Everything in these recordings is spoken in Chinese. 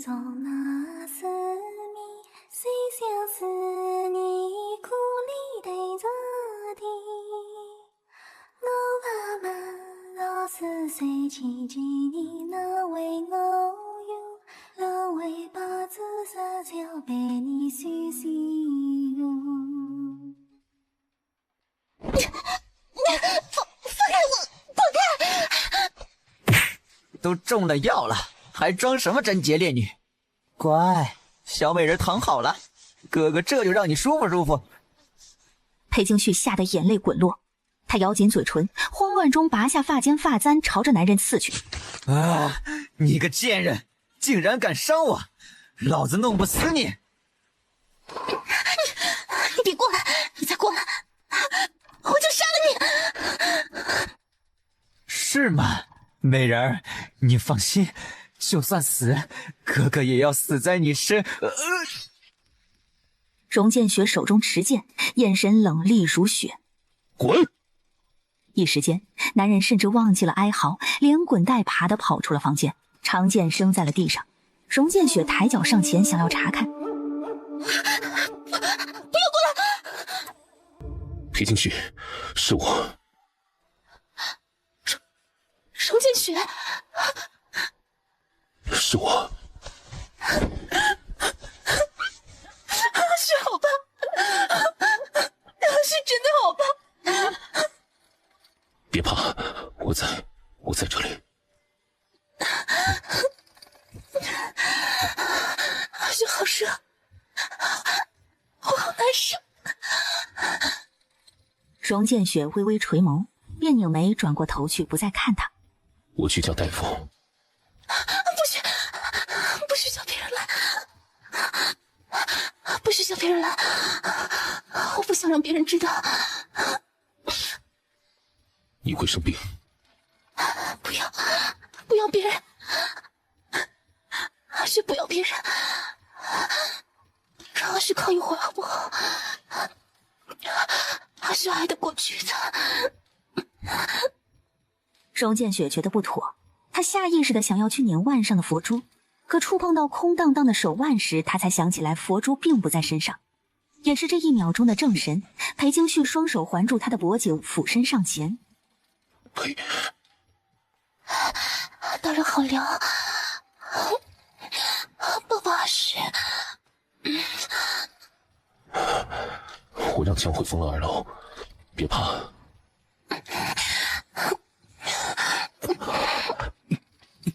中那是你，谁想是你苦里带着甜。我爸妈20岁前几年，那为我有那为把子十条百年岁岁哟。放开我！放开！都中了药了，还装什么贞洁烈女？乖，小美人躺好了，哥哥这就让你舒服舒服。裴京旭吓得眼泪滚落，他咬紧嘴唇，慌乱中拔下发间发簪，朝着男人刺去。啊！你个贱人，竟然敢伤我，老子弄不死你！你别过来！你再过来，我就杀了你！是吗，美人儿，你放心，就算死，哥哥也要死在你身。荣建雪手中持剑，眼神冷厉如雪。滚！一时间，男人甚至忘记了哀嚎，连滚带爬地跑出了房间，长剑扔在了地上。荣建雪抬脚上前，想要查看。不要过来！裴京旭，是我。荣建雪，是我。是好吧？是真的好吧？别怕，我在这里。是好热，我好难受。荣建雪微微垂眸，便拧眉转过头去，不再看他。我去叫大夫。不许叫别人来，不许叫别人来，我不想让别人知道。你会生病。不要别人，还是不要别人，让阿旭靠一会儿好不好？阿旭挨得过去的。荣建雪觉得不妥，她下意识地想要去拧腕上的佛珠，可触碰到空荡荡的手腕时，她才想起来佛珠并不在身上。也是这一秒钟的正神，裴京旭双手环住她的脖颈，俯身上前。呸！大人好凉，抱抱阿旭。我让江慧封了2楼，别怕。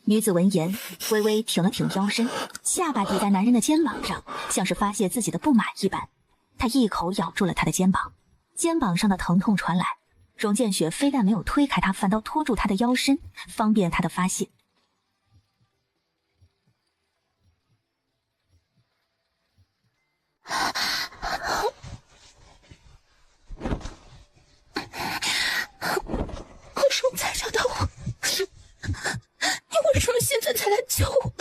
女子闻言，微微挺了挺腰身，下巴抵在男人的肩膀上，像是发泄自己的不满一般。她一口咬住了他的肩膀，肩膀上的疼痛传来，荣建雪非但没有推开他，反倒拖住他的腰身，方便他的发泄。为什么才找到我？你为什么现在才来救我？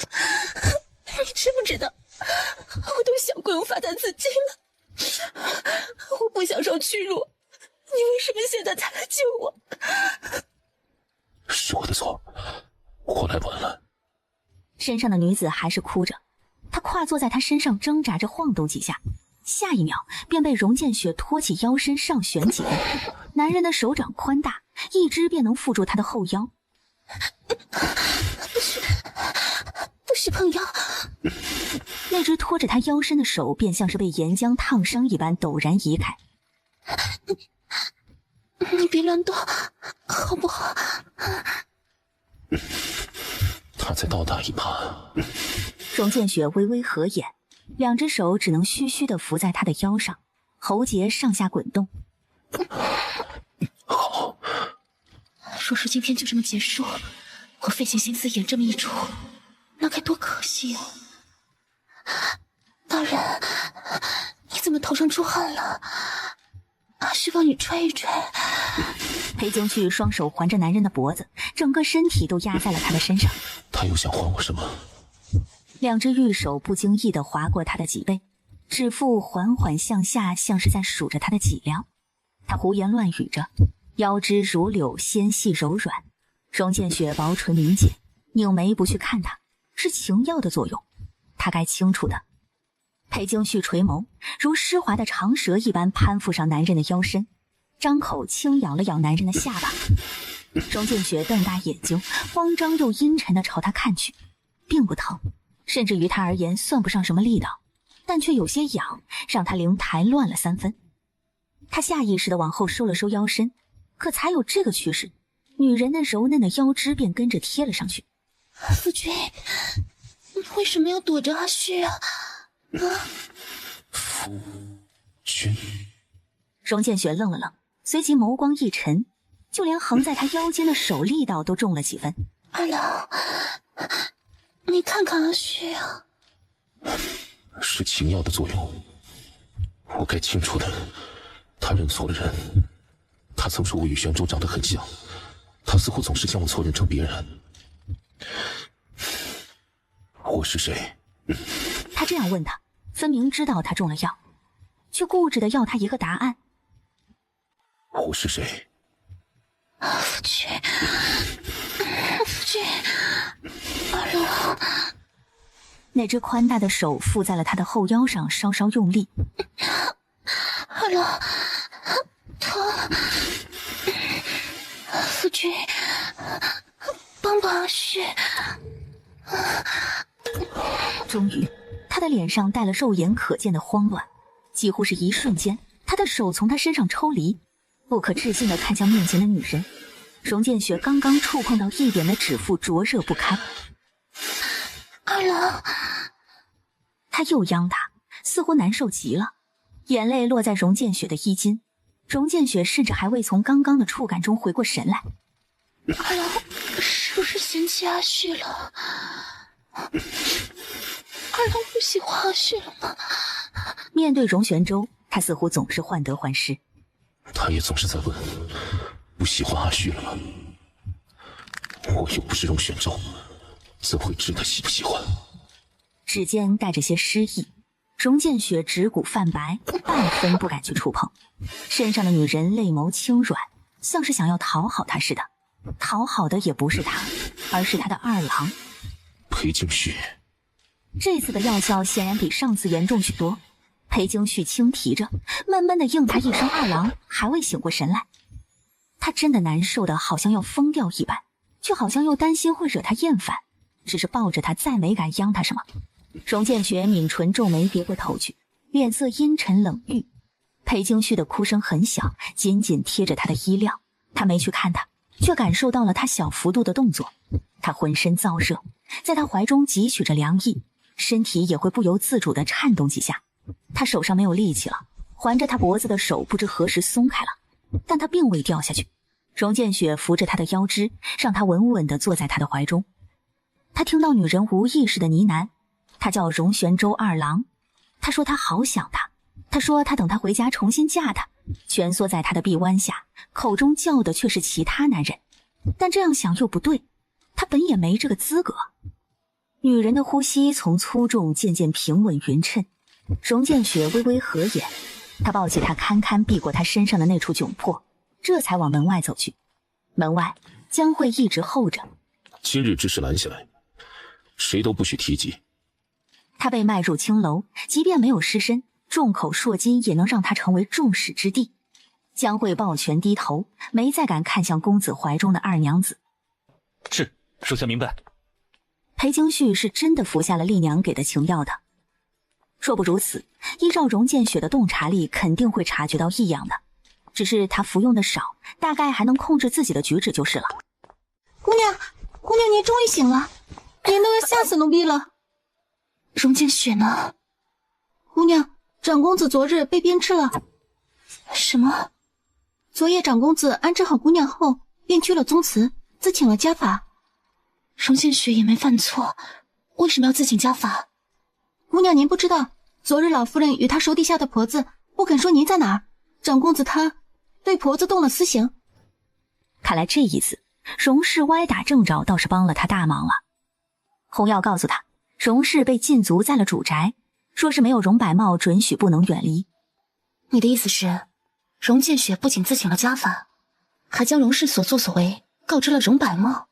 你知不知道，我都想过用发簪自尽了。我不想受屈辱，你为什么现在才来救我？是我的错，我来晚了。身上的女子还是哭着，她跨坐在他身上，挣扎着晃动几下，下一秒便被荣建雪拖起腰身上旋几步。男人的手掌宽大，一只便能缚住她的后腰。不许碰腰！那只拖着他腰身的手便像是被岩浆烫伤一般陡然移开。你别乱动，好不好？他再倒打一耙。荣建雪微微合眼，两只手只能虚虚地扶在他的腰上，喉结上下滚动。好，若是今天就这么结束，我费尽心思演这么一出，那该多可惜啊！大人，你怎么头上出汗了？阿旭帮你吹一吹。裴京旭双手环着男人的脖子，整个身体都压在了他的身上。他又想还我什么？两只玉手不经意地划过他的脊背，指腹缓缓向下，像是在数着他的脊梁。他胡言乱语着，腰肢如柳，纤细柔软。荣建雪薄唇抿紧，拧眉不去看他，是情药的作用。他该清楚的。裴京旭垂眸，如湿滑的长蛇一般攀附上男人的腰身，张口轻咬了咬男人的下巴。荣建雪瞪大眼睛，慌张又阴沉地朝他看去，并不疼，甚至于他而言算不上什么力道，但却有些痒，让他灵台乱了3分。他下意识地往后收了收腰身，可才有这个趋势，女人那柔嫩的腰肢便跟着贴了上去。夫君，你为什么要躲着阿旭啊？夫君。荣建雪愣了愣，随即眸光一沉，就连横在他腰间的手力道都重了几分。二郎，你看看阿旭啊。是情药的作用，我该清楚的。他认错了人，他曾说我与玄州长得很像，他似乎总是将我错认成别人。我是谁？他这样问他，分明知道他中了药，却固执的要他一个答案。我是谁？夫君，夫君，二郎。那只宽大的手附在了他的后腰上，稍稍用力。二郎，他，夫君，帮帮阿旭。终于，他的脸上带了肉眼可见的慌乱，几乎是一瞬间，他的手从他身上抽离，不可置信地看向面前的女人。荣建雪刚刚触碰到一点的指腹灼热不堪。二郎，他又央他，似乎难受极了，眼泪落在荣建雪的衣襟。荣建雪甚至还未从刚刚的触感中回过神来。二郎是不是嫌弃阿旭了？二郎不喜欢阿旭了吗？面对荣玄州，他似乎总是患得患失。他也总是在问，不喜欢阿旭了吗？我又不是荣玄州，怎会知他喜不喜欢？指尖带着些诗意，荣建雪指骨泛白，半分不敢去触碰。身上的女人泪眸轻软，像是想要讨好他似的。讨好的也不是他，而是他的二郎裴京旭。这次的药效显然比上次严重许多。裴京旭轻提着，慢慢的应他一声二郎，还未醒过神来。他真的难受的好像要疯掉一般，却好像又担心会惹他厌烦，只是抱着他再没敢央他什么。荣建雪抿唇皱眉别过头去，脸色阴沉冷郁。裴京旭的哭声很小，紧紧贴着他的衣料，他没去看他，却感受到了他小幅度的动作。他浑身燥热，在他怀中汲取着凉意，身体也会不由自主地颤动几下。他手上没有力气了，环着他脖子的手不知何时松开了，但他并未掉下去。荣建雪扶着他的腰肢，让他稳稳地坐在他的怀中。他听到女人无意识的呢喃，他叫荣玄州二郎，他说他好想他，他说他等他回家重新嫁他，蜷缩在他的臂弯下，口中叫的却是其他男人。但这样想又不对，他本也没这个资格。女人的呼吸从粗重渐渐平稳匀称，荣建雪微微合眼，他抱起他堪堪避过他身上的那处窘迫，这才往门外走去。门外，江慧一直候着。今日之事拦下来，谁都不许提及。他被迈入青楼，即便没有尸身，众口铄金也能让他成为众矢之的。江慧抱拳低头，没再敢看向公子怀中的二娘子。是，属下明白。裴京旭是真的服下了丽娘给的情药的。若不如此，依照荣建雪的洞察力，肯定会察觉到异样的。只是他服用的少，大概还能控制自己的举止就是了。姑娘，您终于醒了，您都要吓死奴婢了。荣建雪呢？姑娘，长公子昨日被鞭笞了。什么？昨夜长公子安置好姑娘后，便去了宗祠，自请了家法。荣建雪也没犯错，为什么要自请家法？姑娘，您不知道，昨日老夫人与她手底下的婆子不肯说您在哪儿，长公子他对婆子动了私刑。看来这一次，荣氏歪打正着，倒是帮了他大忙了。红药告诉他，荣氏被禁足在了主宅，若是没有荣百茂准许，不能远离。你的意思是，荣建雪不仅自请了家法，还将荣氏所作所为告知了荣百茂？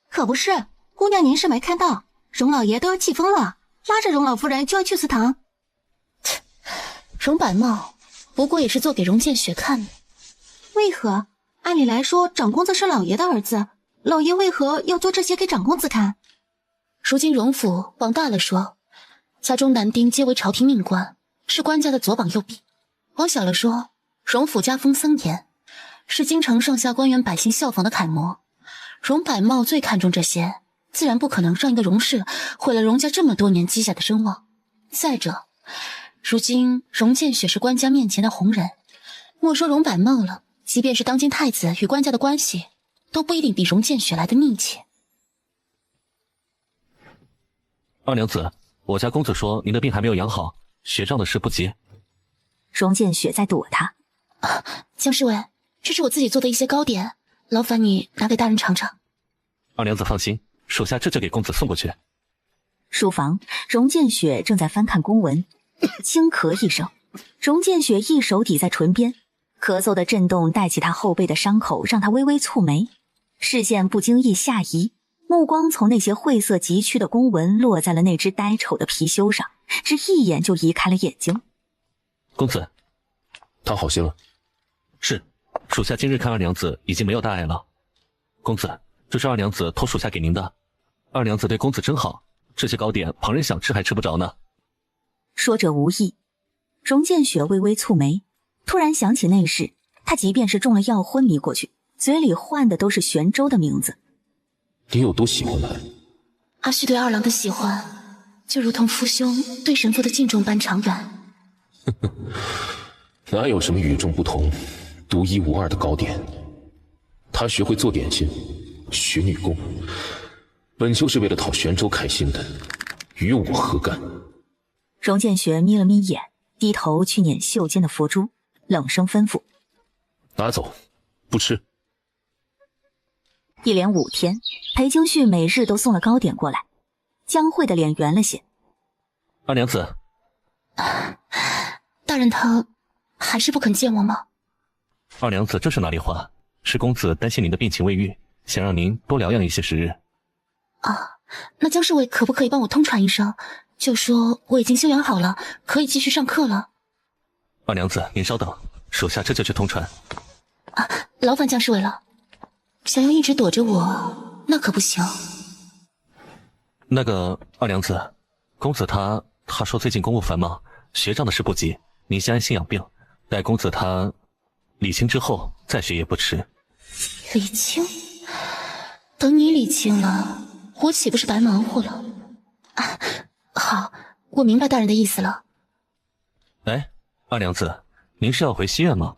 可不是，姑娘您是没看到，荣老爷都要气疯了，拉着荣老夫人就要去祠堂。荣百茂不过也是做给荣建雪看的。为何？按理来说，长公子是老爷的儿子，老爷为何要做这些给长公子看？如今荣府往大了说，家中男丁皆为朝廷命官，是官家的左膀右臂；往小了说，荣府家风森严，是京城上下官员百姓效仿的楷模。荣百茂最看重这些，自然不可能让一个荣氏毁了荣家这么多年积下的声望。再者，如今荣建雪是官家面前的红人，莫说荣百茂了，即便是当今太子与官家的关系，都不一定比荣建雪来的密切。二娘子，我家公子说您的病还没有养好，血仗的事不急。荣建雪在躲他。江侍卫，这是我自己做的一些糕点，劳烦你拿给大人尝尝。二娘子放心，属下这就给公子送过去。书房，荣建雪正在翻看公文，轻咳一声。荣建雪一手抵在唇边，咳嗽的震动带起他后背的伤口，让他微微蹙眉，视线不经意下移，目光从那些晦涩急曲的公文落在了那只呆丑的貔貅上，只一眼就移开了眼睛。公子，他好些了？是，属下今日看二娘子已经没有大碍了。公子，这是二娘子托属下给您的。二娘子对公子真好，这些糕点旁人想吃还吃不着呢。说者无意。荣建雪微微蹙眉，突然想起那事，他即便是中了药昏迷过去，嘴里唤的都是玄州的名字。你有多喜欢他？阿旭对二郎的喜欢，就如同父兄对神父的敬重般长远。哪有什么与众不同、独一无二的糕点？他学会做点心，学女工，本就是为了讨玄州开心的，与我何干？荣建雪眯了眯眼，低头去捻袖间的佛珠，冷声吩咐：拿走，不吃。一连5天，裴京旭每日都送了糕点过来。江慧的脸圆了些。二娘子，大人他还是不肯见我吗？二娘子这是哪里话？是公子担心您的病情未愈，想让您多疗养一些时日。啊，那江侍卫可不可以帮我通传一声，就说我已经休养好了，可以继续上课了？二娘子，您稍等，属下这就去通传。啊，劳烦江侍卫了。想要一直躲着我，那可不行。那个二娘子，公子他说最近公务繁忙，学仗的事不急，您先安心养病，待公子他理清之后再学也不迟。理清？等你理清了，我岂不是白忙活了？啊，好，我明白大人的意思了。哎，二娘子，您是要回西院吗？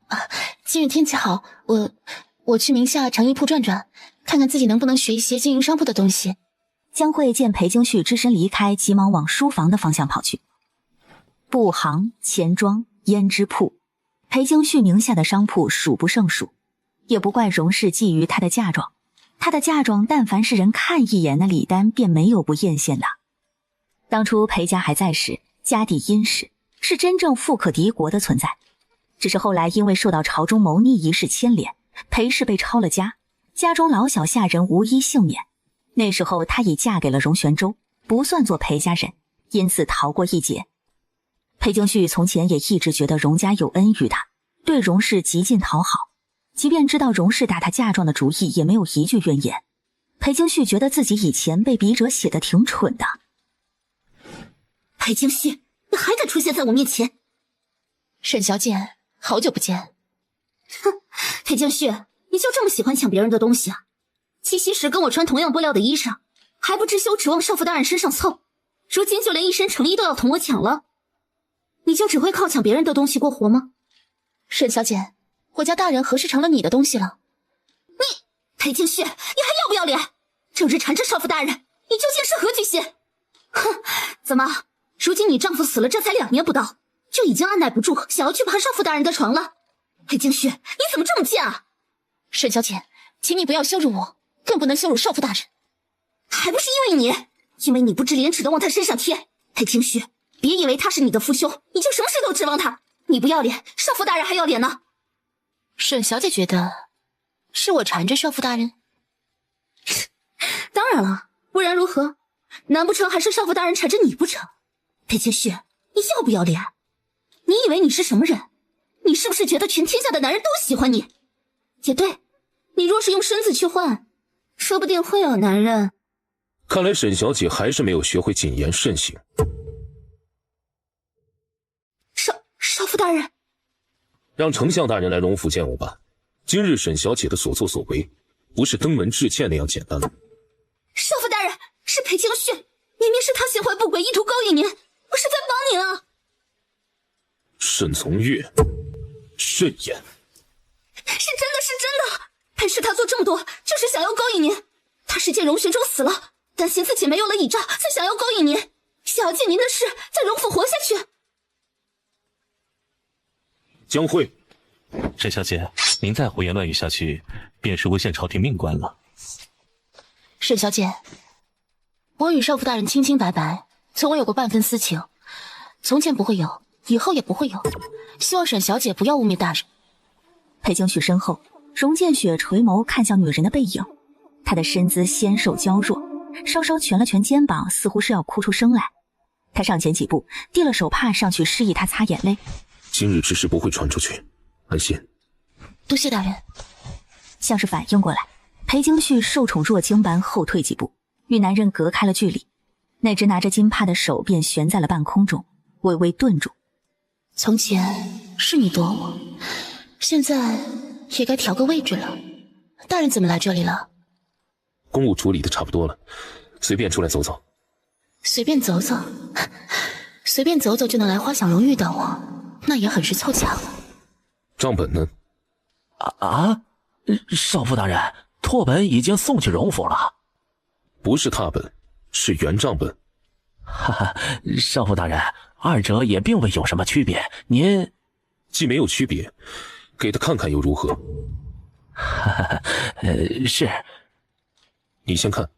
啊，今日天气好，我去名下成衣铺转转，看看自己能不能学一些经营商铺的东西。江慧见裴京旭只身离开，急忙往书房的方向跑去。布行、钱庄、胭脂铺，裴京旭名下的商铺数不胜数，也不怪荣氏觊觎他的嫁妆。他的嫁妆，但凡是人看一眼，那礼单便没有不艳羡的。当初裴家还在时，家底殷实，是真正富可敌国的存在。只是后来因为受到朝中谋逆一事牵连，裴氏被抄了家，家中老小下人无一幸免。那时候她已嫁给了荣玄州，不算作裴家人，因此逃过一劫。裴京旭从前也一直觉得荣家有恩于他，对荣氏极尽讨好，即便知道荣氏打他嫁妆的主意，也没有一句怨言。裴京旭觉得自己以前被笔者写得挺蠢的。裴京旭，你还敢出现在我面前？沈小姐，好久不见。哼，裴京旭，你就这么喜欢抢别人的东西啊？七夕时跟我穿同样布料的衣裳，还不知羞耻往少妇大人身上凑，如今就连一身成衣都要同我抢了，你就只会靠抢别人的东西过活吗？沈小姐，我家大人何时成了你的东西了？你，裴京旭，你还要不要脸？整日缠着少妇大人，你究竟是何居心？哼，怎么，如今你丈夫死了这才2年不到，就已经按耐不住想要去爬少妇大人的床了？裴京旭，你怎么这么贱啊？沈小姐，请你不要羞辱我，更不能羞辱少妇大人。还不是因为你不知廉耻的往他身上贴。裴京旭，别以为他是你的父兄，你就什么事都指望他。你不要脸，少妇大人还要脸呢。沈小姐觉得是我缠着少妇大人？当然了，不然如何？难不成还是少妇大人缠着你不成？裴清旭，你要不要脸？你以为你是什么人？你是不是觉得全天下的男人都喜欢你？也对，你若是用身子去换，说不定会有男人。看来沈小姐还是没有学会谨言慎行。少妇大人，让丞相大人来荣府见我吧。今日沈小姐的所作所为，不是登门致歉那样简单了。少妇大人，是裴清旭，明明是他心怀不轨，意图勾引您，我是在帮您啊。沈从月，慎言。是真的，裴氏他做这么多，就是想要勾引您。他是见荣玄州死了，担心自己没有了倚仗，才想要勾引您，想要借您的事在荣府活下去。江慧，沈小姐，您再胡言乱语下去，便是诬陷朝廷命官了。沈小姐，我与少妇大人清清白白，从未有过半分私情，从前不会有，以后也不会有。希望沈小姐不要污蔑大人。裴京旭身后，荣建雪垂眸看向女人的背影，她的身姿纤瘦娇弱，稍稍蜷了蜷肩膀，似乎是要哭出声来。她上前几步，递了手帕上去，示意她擦眼泪。今日之事不会传出去，安心。多谢大人。像是反应过来，裴京旭受宠若惊般后退几步，与男人隔开了距离。那只拿着金帕的手便悬在了半空中，微微顿住。从前是你躲我，现在也该调个位置了。大人怎么来这里了？公务处理的差不多了，随便出来走走。随便走走？随便走走就能来花想荣遇到我，那也很是凑巧。账本呢？少妇大人，拓本已经送去荣府了。不是拓本，是原账本。哈哈，少妇大人，二者也并未有什么区别。您既没有区别，给他看看又如何？哈哈，是。你先看，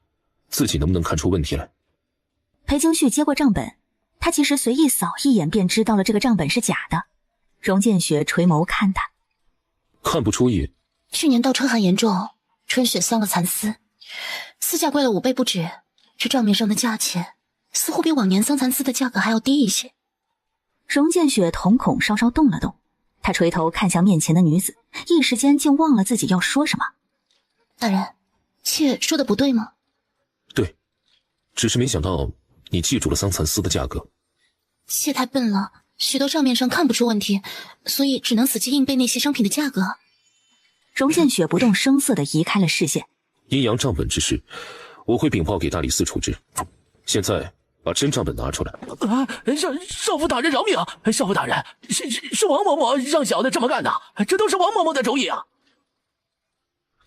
自己能不能看出问题来？裴京旭接过账本，他其实随意扫一眼便知道了这个账本是假的。荣建雪垂眸看他，看不出也。去年倒春寒严重，春雪丧了蚕丝，丝价贵了5倍不止。这账面上的价钱似乎比往年桑蚕丝的价格还要低一些。荣建雪瞳孔稍稍动了动，他垂头看向面前的女子，一时间竟忘了自己要说什么。大人，妾说的不对吗？对，只是没想到你记住了桑蚕丝的价格。妾太笨了，许多账面上看不出问题，所以只能死记硬背那些商品的价格。荣建雪不动声色地移开了视线。阴阳账本之事，我会禀报给大理寺处置。现在把真账本拿出来。少妇大人饶命！少妇大人，是王嬷嬷让小的这么干的，这都是王嬷嬷的主意啊！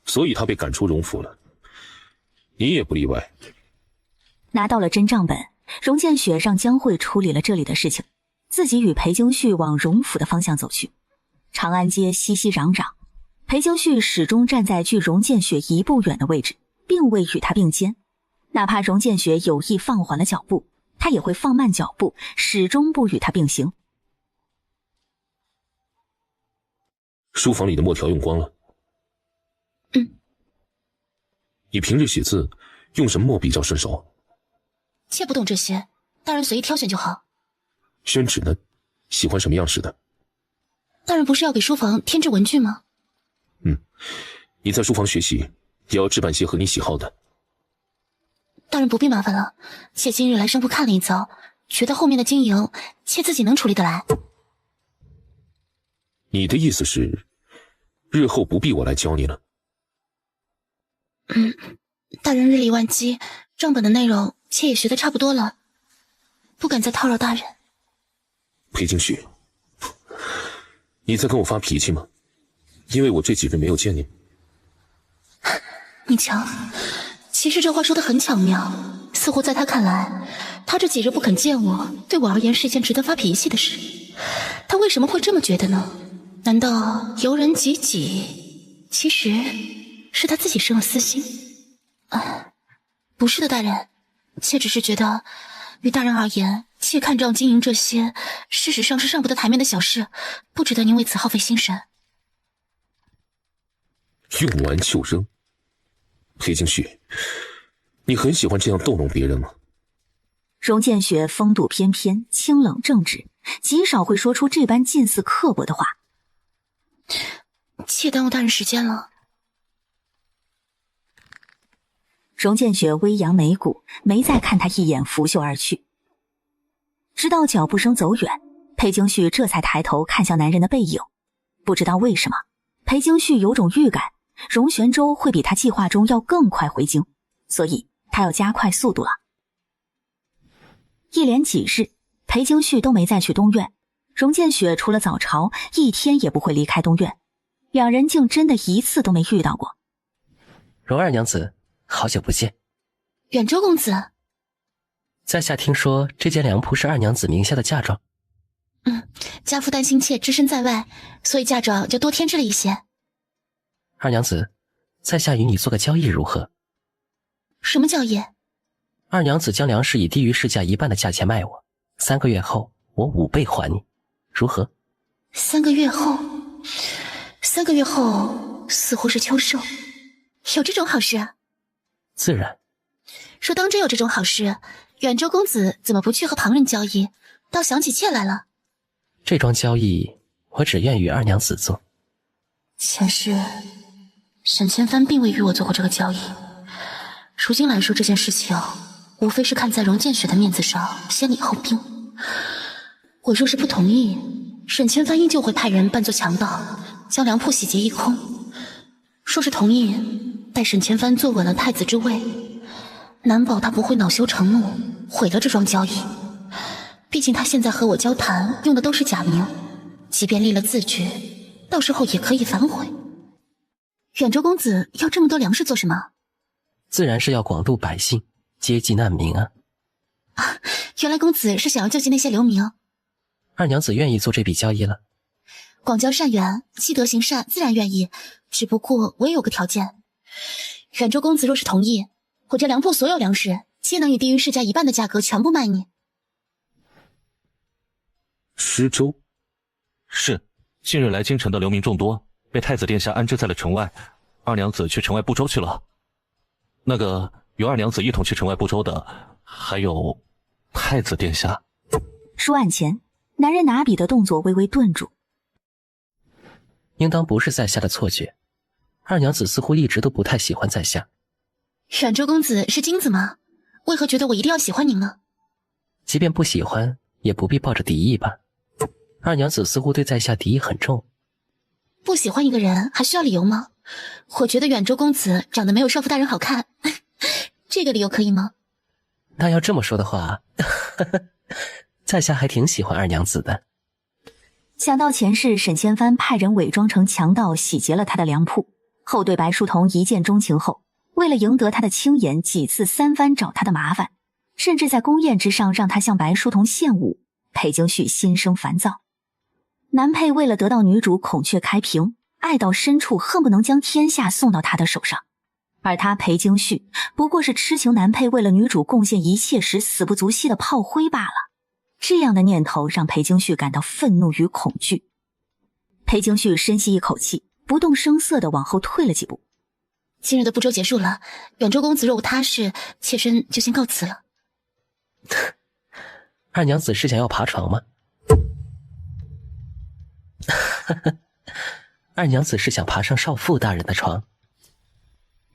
所以他被赶出荣府了，你也不例外。拿到了真账本，荣建雪让江慧处理了这里的事情，自己与裴京旭往荣府的方向走去。长安街熙熙攘攘，裴京旭始终站在距荣建雪1步远的位置，并未与他并肩。哪怕荣建雪有意放缓了脚步，他也会放慢脚步，始终不与他并行。书房里的墨条用光了。你平日写字用什么墨比较顺手？妾不懂这些，大人随意挑选就好。宣纸呢？喜欢什么样式的？大人不是要给书房添置文具吗？你在书房学习，也要置办些合你喜好的。大人不必麻烦了，妾今日来商铺看了一遭，觉得后面的经营，妾自己能处理得来。你的意思是，日后不必我来教你了？大人日理万机，账本的内容妾也学得差不多了，不敢再叨扰大人。裴京旭，你在跟我发脾气吗？因为我这几日没有见你。你瞧，其实这话说得很巧妙，似乎在他看来，他这几日不肯见我，对我而言是一件值得发脾气的事。他为什么会这么觉得呢？难道由人及己，其实是他自己生了私心？不是的，大人，妾只是觉得，于大人而言，妾看账经营这些，事实上是上不得台面的小事，不值得您为此耗费心神。用完就扔。裴京旭，你很喜欢这样逗弄别人吗？荣建雪风度翩翩，清冷正直，极少会说出这般近似刻薄的话。切耽误大人时间了。荣建雪微扬眉骨，没再看他一眼，拂袖而去。直到脚步声走远，裴京旭这才抬头看向男人的背影。不知道为什么，裴京旭有种预感，荣玄州会比他计划中要更快回京，所以他要加快速度了。一连几日，裴京旭都没再去东院，荣建雪除了早朝，一天也不会离开东院，两人竟真的一次都没遇到过。荣二娘子，好久不见。远州公子，在下听说这间良铺是二娘子名下的嫁妆。家父担心妾只身在外，所以嫁妆就多添置了一些。二娘子，在下与你做个交易如何？什么交易？二娘子将粮食以低于市价1半的价钱卖我，3个月后我5倍还你，如何？3个月后，3个月后似乎是秋收，有这种好事？自然。说当真有这种好事，远州公子怎么不去和旁人交易，倒想起妾来了？这桩交易我只愿与二娘子做。前世沈千帆并未与我做过这个交易，如今来说这件事情无非是看在荣建雪的面子上先礼后兵。我若是不同意，沈千帆依旧会派人扮作强盗，将粮铺洗劫一空。若是同意，待沈千帆坐稳了太子之位，难保他不会恼羞成怒，毁了这桩交易。毕竟他现在和我交谈用的都是假名，即便立了字据，到时候也可以反悔。远州公子要这么多粮食做什么？自然是要广度百姓，接济难民啊。原来公子是想要救济那些流民。二娘子愿意做这笔交易了。广交善缘，积德行善，自然愿意。只不过我也有个条件，远州公子若是同意，我这粮铺所有粮食皆能以低于市价1半的价格全部卖你。施州是，近日来京城的流民众多，被太子殿下安置在了城外。二娘子去城外布州去了。那个与二娘子一同去城外布州的，还有太子殿下。书案前，男人拿笔的动作微微顿住。应当不是在下的错觉，二娘子似乎一直都不太喜欢在下。远州公子是金子吗？为何觉得我一定要喜欢您呢？即便不喜欢，也不必抱着敌意吧。二娘子似乎对在下敌意很重。不喜欢一个人还需要理由吗？我觉得远州公子长得没有少妇大人好看，这个理由可以吗？那要这么说的话，在下还挺喜欢二娘子的。想到前世沈千帆派人伪装成强盗洗劫了他的粮铺，后对白书童一见钟情后，为了赢得他的轻言，几次3番找他的麻烦，甚至在宫宴之上让他向白书童献舞，裴京旭心生烦躁。男配为了得到女主孔雀开屏，爱到深处恨不能将天下送到他的手上，而他裴京旭不过是痴情男配为了女主贡献一切时死不足惜的炮灰罢了。这样的念头让裴京旭感到愤怒与恐惧。裴京旭深吸一口气，不动声色地往后退了几步。今日的布州结束了，远州公子若无他事，妾身就先告辞了。二娘子是想要爬床吗？二娘子是想爬上少妇大人的床。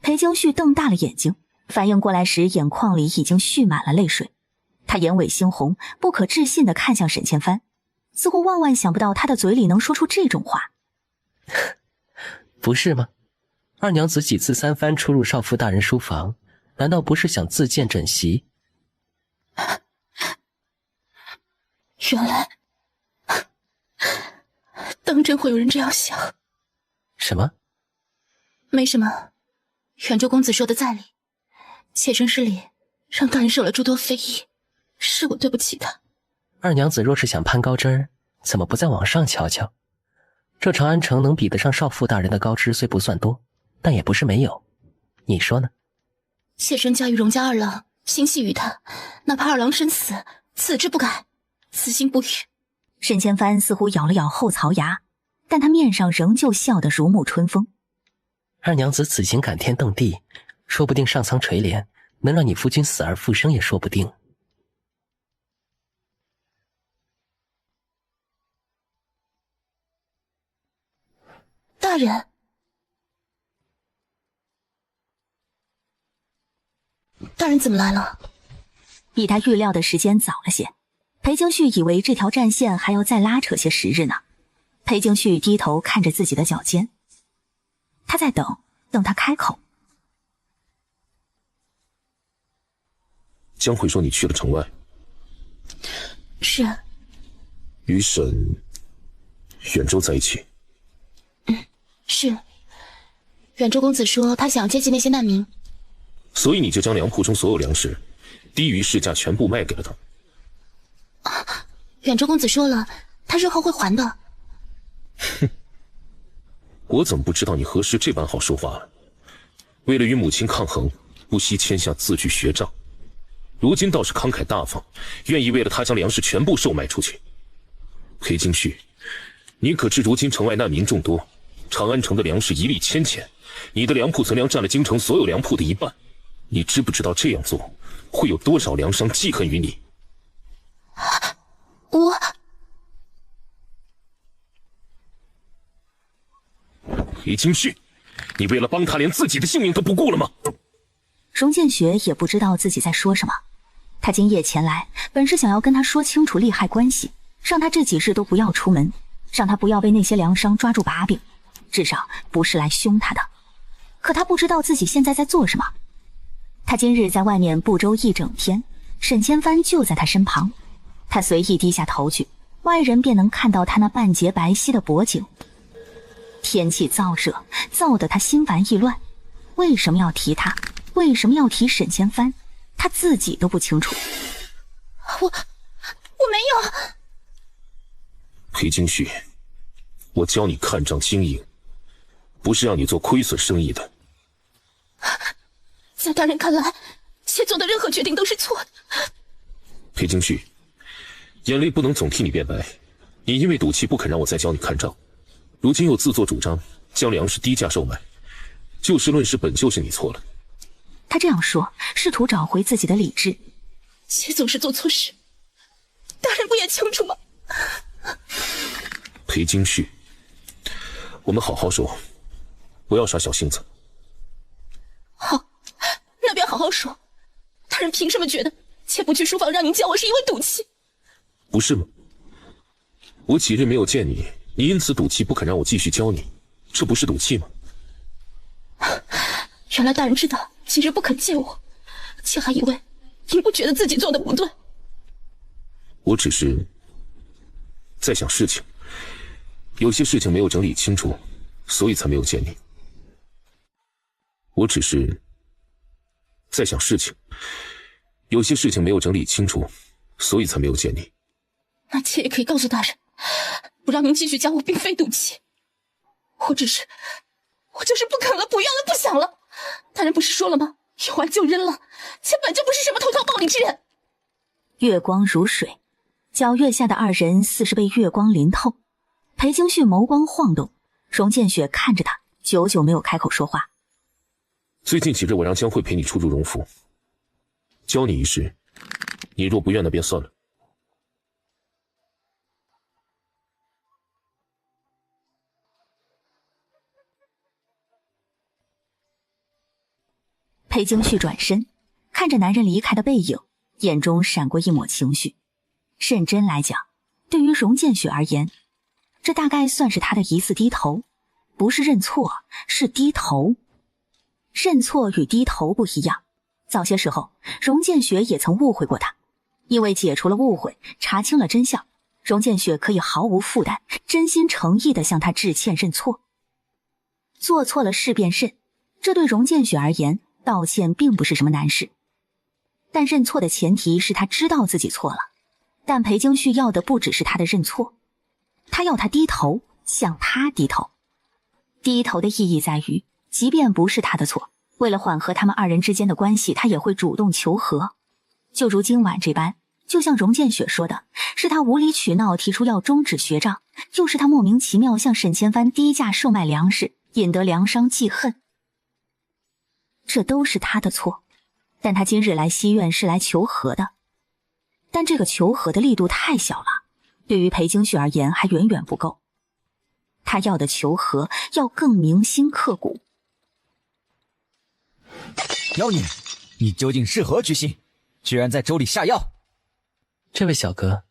裴京旭瞪大了眼睛，反应过来时眼眶里已经蓄满了泪水。他眼尾猩红，不可置信地看向沈千帆，似乎万万想不到他的嘴里能说出这种话。不是吗？二娘子几次3番出入少妇大人书房，难道不是想自荐枕席？原来当真会有人这样想。什么？没什么，远州公子说的在理，妾身失礼，让大人受了诸多非议，是我对不起他。二娘子若是想攀高枝儿，怎么不再往上瞧瞧？这长安城能比得上少妇大人的高枝虽不算多，但也不是没有，你说呢？妾身嫁与荣家二郎，心系于他，哪怕二郎身死，此志不改，此心不渝。沈千帆似乎咬了咬后槽牙，但他面上仍旧笑得如沐春风。二娘子此情感天动地，说不定上苍垂怜，能让你夫君死而复生也说不定。大人，大人怎么来了？比他预料的时间早了些，裴京旭以为这条战线还要再拉扯些时日呢。裴京旭低头看着自己的脚尖，他在等他开口。江慧说你去了城外。是啊。与沈、远州在一起。是。远州公子说他想接济那些难民，所以你就将粮铺中所有粮食低于市价全部卖给了他。远州公子说了，他日后会还的。哼，我怎么不知道你何时这般好说话了？为了与母亲抗衡，不惜签下字据学账，如今倒是慷慨大方，愿意为了他将粮食全部售卖出去。裴京旭，你可知如今城外难民众多，长安城的粮食一粒千钱，你的粮铺存粮占了京城所有粮铺的一半，你知不知道这样做会有多少粮商记恨于你？裴京旭，你为了帮他连自己的性命都不顾了吗？荣建学也不知道自己在说什么，他今夜前来本是想要跟他说清楚利害关系，让他这几日都不要出门，让他不要被那些粮商抓住把柄，至少不是来凶他的。可他不知道自己现在在做什么。他今日在外面布周一整天，沈千帆就在他身旁，他随意低下头去，外人便能看到他那半截白皙的脖颈。天气燥热，燥得他心烦意乱。为什么要提他？为什么要提沈千帆？他自己都不清楚。我没有。裴京旭，我教你看账经营，不是让你做亏损生意的。在大人看来，妾做的任何决定都是错的。裴京旭，眼泪不能总替你辩白。你因为赌气不肯让我再教你看账，如今又自作主张将粮食低价售卖，就事论事，本就是你错了。他这样说，试图找回自己的理智。妾总是做错事，大人不也清楚吗？裴京旭，我们好好说，不要耍小性子。好，那便好好说。大人凭什么觉得妾不去书房让您教我是因为赌气？不是吗？我几日没有见你，你因此赌气不肯让我继续教你，这不是赌气吗？原来大人知道今日不肯见我，妾还以为您不觉得自己做的不对。我只是在想事情，有些事情没有整理清楚，所以才没有见你。我只是在想事情，有些事情没有整理清楚，所以才没有见你。那妾也可以告诉大人，不让您继续教我并非赌气，我就是不肯了，不愿了，不想了。大人不是说了吗？有完就扔了，妾本就不是什么投桃报李之人。月光如水，皎月下的二人似是被月光淋透。裴京旭眸光晃动，荣建雪看着他，久久没有开口说话。最近几日我让江慧陪你出入荣府，教你一事，你若不愿那便算了。裴京旭转身看着男人离开的背影，眼中闪过一抹情绪。认真来讲，对于荣建雪而言，这大概算是他的一次低头，不是认错，是低头。认错与低头不一样，早些时候荣建雪也曾误会过他，因为解除了误会，查清了真相，荣建雪可以毫无负担，真心诚意地向他致歉认错。做错了事便认，这对荣建雪而言，道歉并不是什么难事。但认错的前提是他知道自己错了。但裴京旭要的不只是他的认错，他要他低头，向他低头。低头的意义在于，即便不是他的错，为了缓和他们二人之间的关系，他也会主动求和。就如今晚这般，就像荣建雪说的，是他无理取闹提出要终止学账，又是他莫名其妙向沈千帆低价售卖粮食，引得粮商记恨。这都是他的错，但他今日来西院是来求和的。但这个求和的力度太小了，对于裴京旭而言还远远不够。他要的求和要更铭心刻骨。妖女，你究竟是何居心？居然在粥里下药！这位小哥，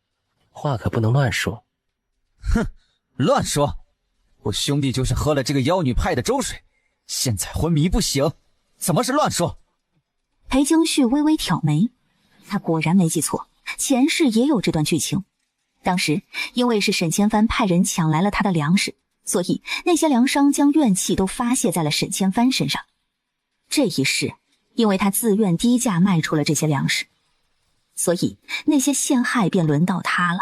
话可不能乱说。哼，乱说！我兄弟就是喝了这个妖女派的粥水，现在昏迷不醒，怎么是乱说？裴京旭微微挑眉，他果然没记错，前世也有这段剧情。当时因为是沈千帆派人抢来了他的粮食，所以那些粮商将怨气都发泄在了沈千帆身上。这一世，因为他自愿低价卖出了这些粮食，所以那些陷害便轮到他了。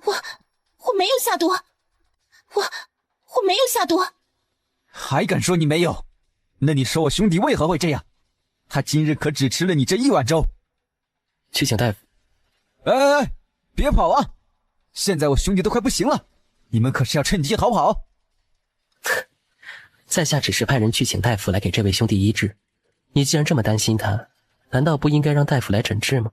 我没有下毒，我没有下毒。还敢说你没有？那你说我兄弟为何会这样？他今日可只吃了你这一碗粥。去请大夫。哎，别跑啊！现在我兄弟都快不行了，你们可是要趁机逃跑？在下只是派人去请大夫来给这位兄弟医治。你既然这么担心他，难道不应该让大夫来诊治吗？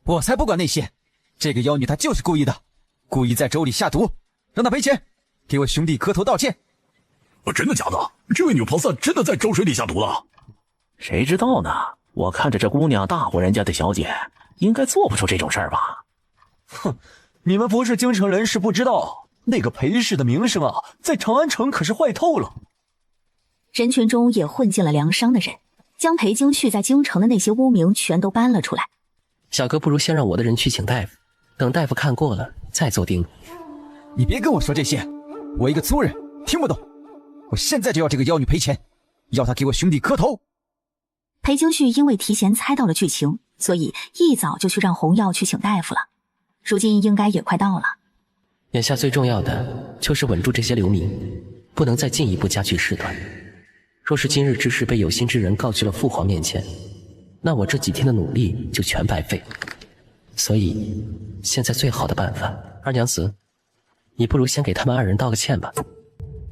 我才不管那些，这个妖女她就是故意的，故意在粥里下毒，让她赔钱，给我兄弟磕头道歉。真的假的？这位女菩萨真的在粥水里下毒了？谁知道呢？我看着这姑娘大户人家的小姐，应该做不出这种事儿吧？哼，你们不是京城人士不知道，那个裴氏的名声啊，在长安城可是坏透了。人群中也混进了粮商的人，将裴京旭在京城的那些污名全都搬了出来。小哥不如先让我的人去请大夫，等大夫看过了再做定论。你别跟我说这些，我一个粗人听不懂。我现在就要这个妖女赔钱，要她给我兄弟磕头。裴京旭因为提前猜到了剧情，所以一早就去让洪耀去请大夫了。如今应该也快到了。眼下最重要的就是稳住这些流民，不能再进一步加剧事端。若是今日之事被有心之人告知了父皇面前，那我这几天的努力就全白费。所以现在最好的办法，二娘子，你不如先给他们二人道个歉吧，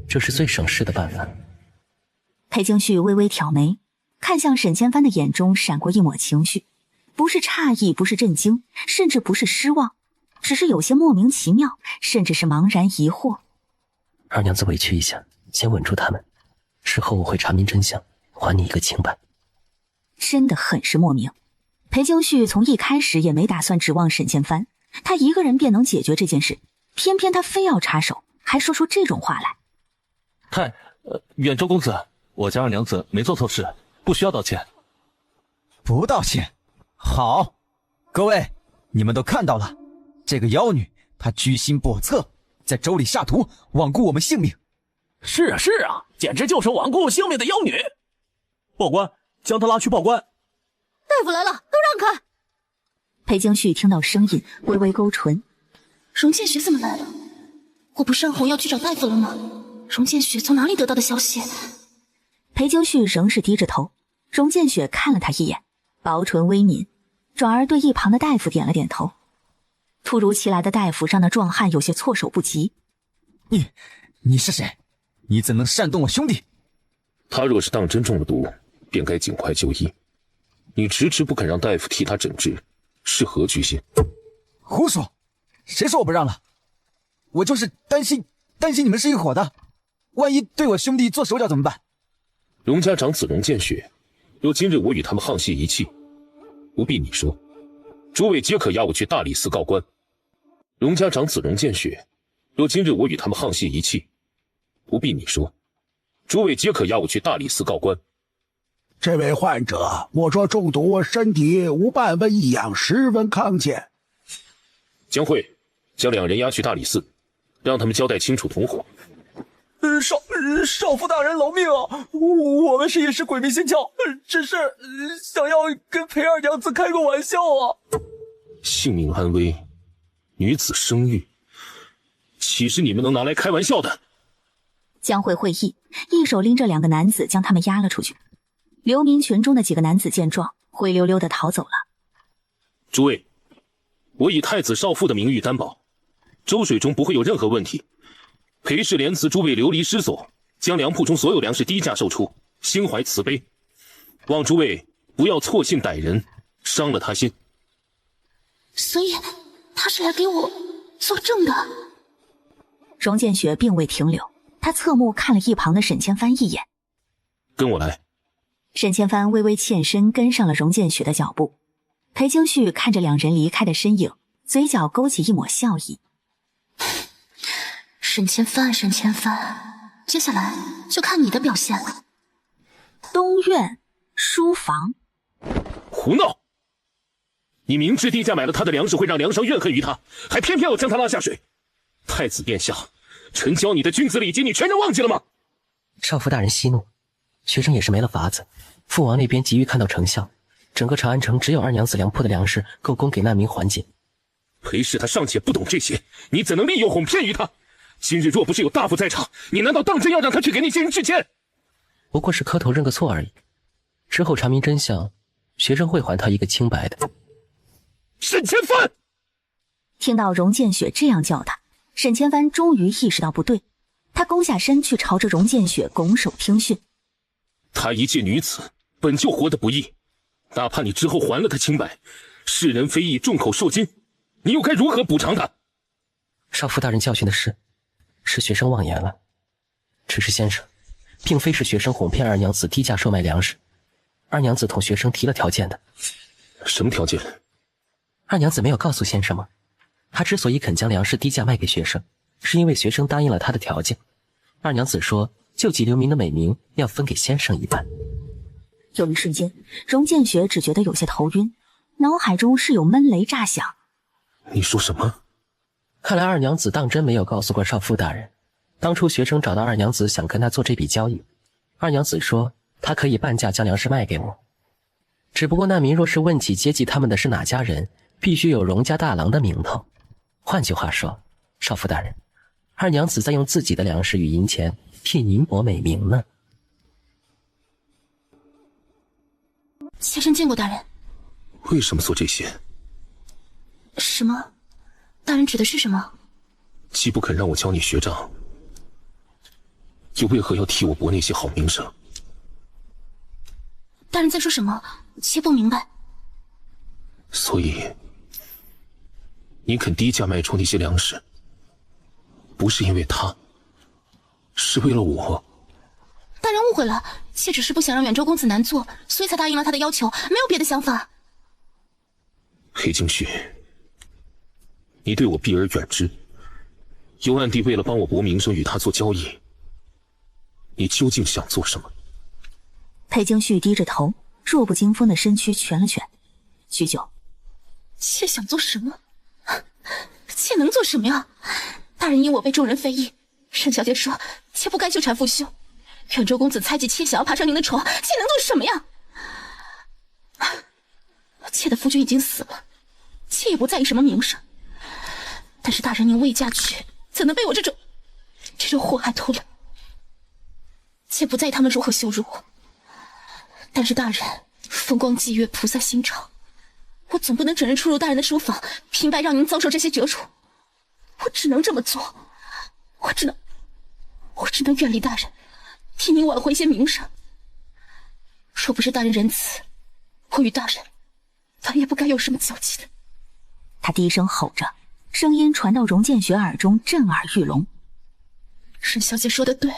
这是最省事的办法。裴京旭微微挑眉，看向沈千帆的眼中闪过一抹情绪，不是诧异，不是震惊，甚至不是失望，只是有些莫名其妙，甚至是茫然疑惑。二娘子委屈一下，先稳住他们，事后我会查明真相，还你一个清白。真的很是莫名。裴京旭从一开始也没打算指望沈千帆，他一个人便能解决这件事，偏偏他非要插手，还说出这种话来。远州公子，我家二娘子没做错事，不需要道歉。不道歉？好，各位，你们都看到了，这个妖女她居心叵测，在粥里下毒，罔顾我们性命。是啊，简直就是罔顾性命的妖女。报官，将她拉去报官。大夫来了，都让开！裴京旭听到声音，微微勾唇。荣建学怎么来了？我不是让红要去找大夫了吗？荣建雪从哪里得到的消息？裴京旭仍是低着头。荣建雪看了他一眼，薄唇微抿，转而对一旁的大夫点了点头。突如其来的大夫让那壮汉有些措手不及。你是谁？你怎能煽动我兄弟？他若是当真中了毒，便该尽快就医。你迟迟不肯让大夫替他诊治，是何居心？胡说！谁说我不让了？我就是担心你们是一伙的，万一对我兄弟做手脚怎么办？荣家长子荣建雪，若今日我与他们沆瀣一气，不必你说，诸位皆可押我去大理寺告官。荣家长子荣建雪，若今日我与他们沆瀣一气，不必你说，诸位皆可押我去大理寺告官。这位患者，我说中毒，身体无半分异样，十分康健。江慧，将两人押去大理寺，让他们交代清楚同伙。少妇大人饶命啊！我们是一时鬼迷心窍，只是想要跟裴二娘子开个玩笑啊。性命安危，女子生育，岂是你们能拿来开玩笑的？江慧会意，一手拎着两个男子将他们押了出去。流民群中的几个男子见状，灰溜溜地逃走了。诸位，我以太子少妇的名誉担保，粥水中不会有任何问题。裴氏莲慈诸位流离失所，将粮铺中所有粮食低价售出，心怀慈悲，望诸位不要错信歹人，伤了他心。所以他是来给我作证的。荣建雪并未停留，他侧目看了一旁的沈千帆一眼。跟我来。沈千帆微微欠身跟上了荣建雪的脚步。裴京旭看着两人离开的身影，嘴角勾起一抹笑意。沈千帆，沈千帆，接下来就看你的表现了。东院书房。胡闹！你明知低价买了他的粮食会让梁上怨恨于他，还偏偏要将他拉下水。太子殿下，臣教你的君子礼节，你全然忘记了吗？少妇大人息怒，学生也是没了法子。父王那边急于看到成效，整个长安城只有二娘子粮铺的粮食够供给难民缓解。裴氏他尚且不懂这些，你怎能利诱哄骗于他？今日若不是有大夫在场，你难道当真要让他去给那些人致歉？不过是磕头认个错而已，之后查明真相，学生会还他一个清白的。沈千帆！听到荣建雪这样叫他，沈千帆终于意识到不对，他弓下身去朝着荣建雪拱手听训。她一介女子，本就活得不易，哪怕你之后还了她清白，世人非议，众口铄金，你又该如何补偿她？少妇大人教训的是学生妄言了。只是先生，并非是学生哄骗二娘子低价售卖粮食，二娘子同学生提了条件的。什么条件？二娘子没有告诉先生吗？她之所以肯将粮食低价卖给学生，是因为学生答应了她的条件。二娘子说救济流民的美名要分给先生一半。有一瞬间，荣建雪只觉得有些头晕，脑海中是有闷雷炸响。你说什么？看来二娘子当真没有告诉过少妇大人，当初学生找到二娘子想跟她做这笔交易，二娘子说她可以半价将粮食卖给我。只不过难民若是问起接济他们的是哪家人，必须有荣家大郎的名头。换句话说，少妇大人，二娘子在用自己的粮食与银钱替您博美名呢。妾身见过大人。为什么做这些？什么？大人指的是什么？既不肯让我教你学掌，又为何要替我博那些好名声？大人在说什么？妾不明白。所以，你肯低价卖出那些粮食，不是因为他，是为了我。大人误会了，妾只是不想让远州公子难做，所以才答应了他的要求，没有别的想法。裴京旭，你对我避而远之，又暗地为了帮我博名声与他做交易，你究竟想做什么？裴京旭低着头，弱不禁风的身躯蜷了蜷，许久。妾想做什么？妾能做什么呀？大人因我被众人非议，沈小姐说妾不该纠缠父兄，远州公子猜忌妾想要爬上您的床，妾能做什么呀？妾的夫君已经死了，妾也不在意什么名声，但是大人您未嫁娶，怎能被我这种祸害拖累？妾不在意他们如何羞辱我，但是大人风光霁月，菩萨心肠，我总不能整日出入大人的书房，平白让您遭受这些折辱。我只能这么做，我只能远离大人，替您挽回一些名声。若不是大人仁慈，我与大人反也不该有什么交集的。他低声吼着，声音传到荣建雪耳中，震耳欲聋。沈小姐说的对，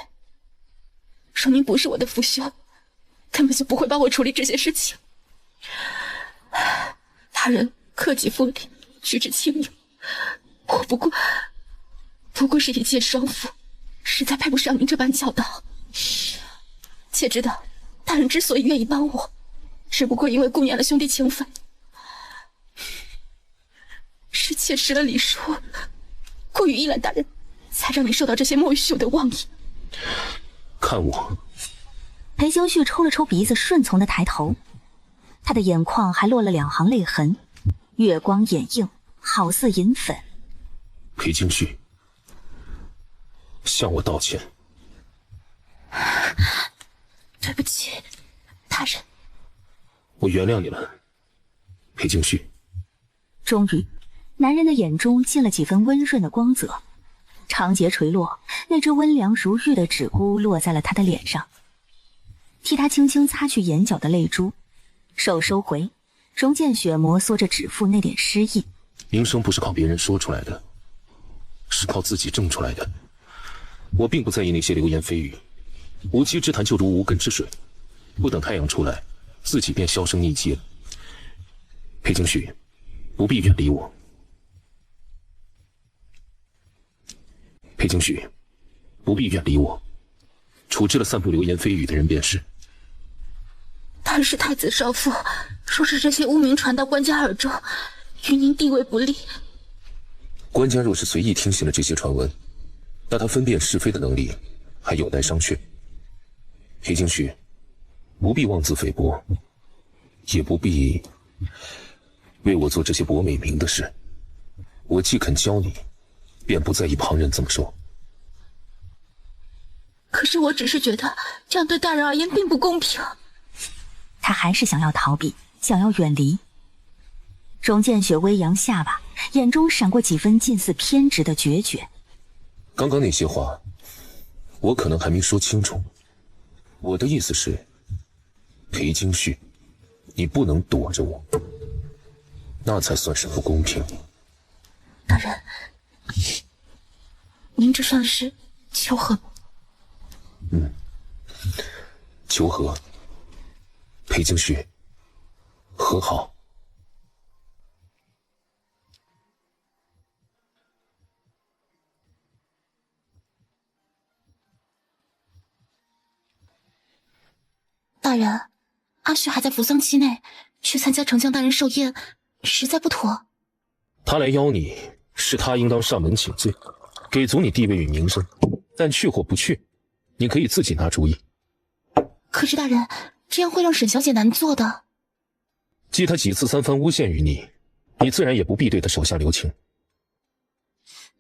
说您不是我的父兄，根本就不会帮我处理这些事情。大人克己复礼，举止轻盈，我不过是一介娼妇，实在配不上您这般教导。妾知道大人之所以愿意帮我，只不过因为顾念了兄弟情分，是妾失了礼数，过于依赖大人，才让你受到这些莫须有的妄议。看我。裴京旭抽了抽鼻子，顺从的抬头，他的眼眶还落了2行泪痕，月光眼映，好似银粉。裴京旭，向我道歉。对不起，大人。我原谅你了，裴京旭。终于，男人的眼中进了几分温润的光泽，长睫垂落，那只温凉如玉的指箍落在了他的脸上，替他轻轻擦去眼角的泪珠，手收回。荣建雪摩挲着指腹那点失意。名声不是靠别人说出来的，是靠自己挣出来的。我并不在意那些流言蜚语，无稽之谈就如无根之水，不等太阳出来，自己便销声匿迹了。裴景旭，不必远离我。裴景旭，不必远离我。处置了散布流言蜚语的人便是。但是太子少父说是这些污名传到官家耳中，与您地位不利。官家若是随意听信了这些传闻，那他分辨是非的能力还有待商榷。裴景旭，不必妄自菲薄，也不必为我做这些博美名的事。我既肯教你，便不在意旁人怎么说。可是我只是觉得这样对大人而言并不公平。他还是想要逃避，想要远离。荣建雪微扬下巴，眼中闪过几分近似偏执的决绝。刚刚那些话，我可能还没说清楚。我的意思是，裴景旭，你不能躲着我，那才算是不公平。大人，您这算是求和吗？求和。裴景旭，和好。大人，阿旭还在服丧期内，去参加丞相大人寿宴，实在不妥。他来邀你，是他应当上门请罪，给足你地位与名声。但去或不去，你可以自己拿主意。可是大人，这样会让沈小姐难做的。既他几次三番诬陷于你，你自然也不必对他手下留情。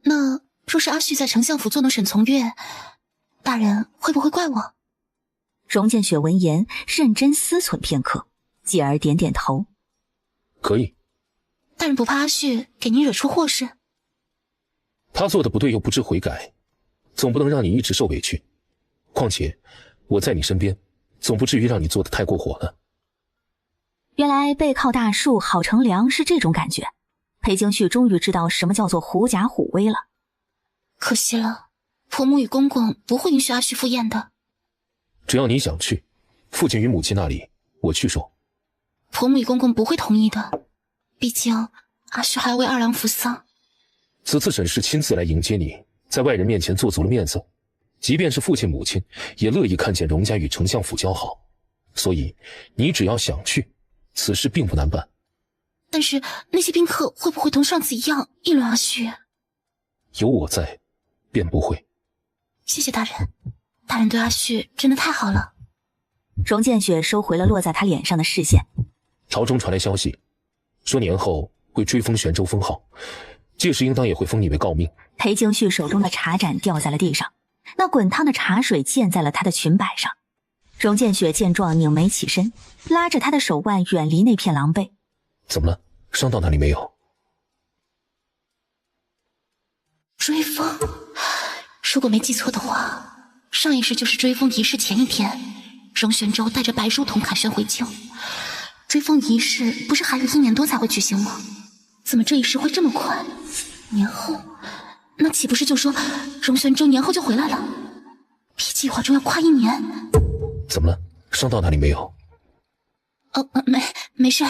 那若是阿旭在丞相府作弄沈从月，大人会不会怪我？荣建雪闻言，认真思忖片刻，继而点点头。可以。大人不怕阿旭给您惹出祸事？他做的不对又不知悔改，总不能让你一直受委屈。况且我在你身边，总不至于让你做得太过火了。原来背靠大树好乘凉是这种感觉。裴景旭终于知道什么叫做狐假虎威了。可惜了，婆母与公公不会允许阿旭赴宴的。只要你想去，父亲与母亲那里我去说。婆母与公公不会同意的，毕竟阿旭还要为二郎服丧。此次沈氏亲自来迎接你，在外人面前做足了面子，即便是父亲母亲也乐意看见荣家与丞相府交好，所以你只要想去，此事并不难办。但是那些宾客会不会同上次一样议论阿旭？有我在，便不会。谢谢大人，大人对阿旭真的太好了。荣建雪收回了落在他脸上的视线。朝中传来消息，说年后会追封玄州封号，届时应当也会封你为诰命。裴景旭手中的茶盏掉在了地上，那滚烫的茶水溅在了他的裙摆上。荣建雪见状拧眉起身，拉着他的手腕远离那片狼狈。怎么了？伤到哪里没有？追封，如果没记错的话，上一世就是追封仪式前一天，荣玄州带着白书童凯旋回京。追封仪式不是还有1年多才会举行吗？怎么这一世会这么快？年后，那岂不是就说荣玄州年后就回来了？比计划中要快1年。怎么了？伤到哪里没有？没事。